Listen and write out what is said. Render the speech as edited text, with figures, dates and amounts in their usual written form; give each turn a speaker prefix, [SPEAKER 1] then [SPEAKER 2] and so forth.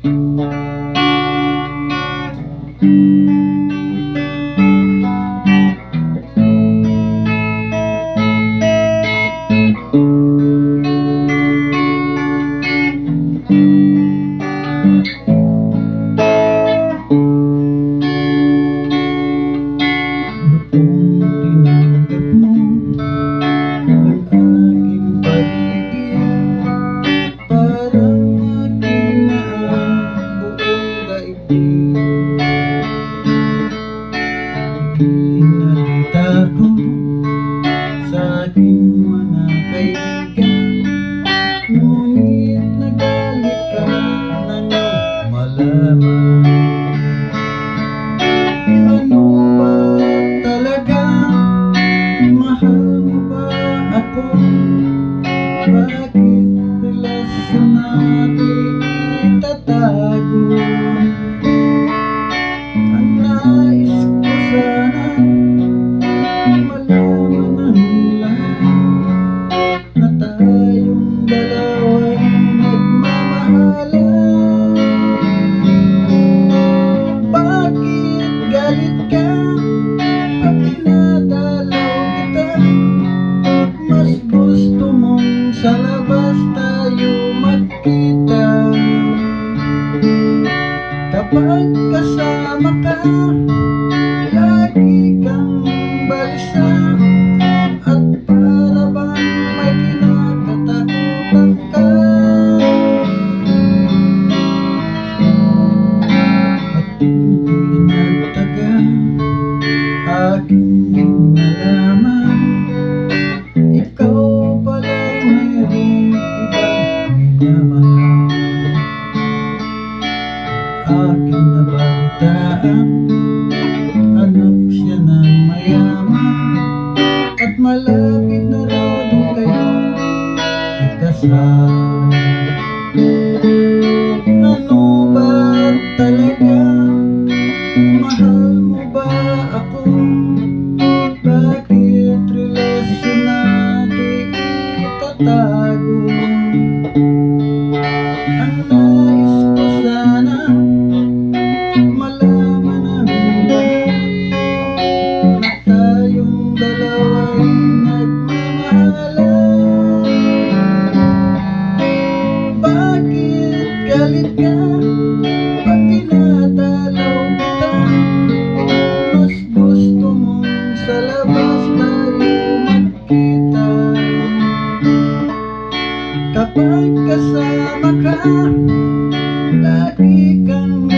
[SPEAKER 1] Tinanggap mo ang aking pag-ibig, parang aking mahal buong daigdig. Pinakita ko sa aking mga kaibigan, ngunit nagalit ka nang malaman. Ano ba talaga? Mahal mo ba ako? Bakit relasyon natin itatago? Ang nais ko sana malaman ng lahat na tayong dalawa'y nagmamahalan. Bakit galit ka pag tinadalaw kita? Mas gusto mong sa labas tayo magkita. Kapag kasama ka, lagi kang balisa, at para bang may kinakatakutan ka. At hindi nagtagal, aking nalaman, ikaw pala'y mayroong ibang minamahal. Aking nabalitaan, anak siya ng mayaman, at malapit na raw din kayong ikasal. Ano ba talaga? Mahal mo ba ako? Bakit relasyon natin itatago? Ang nais ko sana malaman ng lahat na tayong dalawa'y nagmamahalan. Bakit galit ka pag tinadalaw kita? Mas gusto mong sa labas tayo magkita. Kapag kasama ka, lagi kang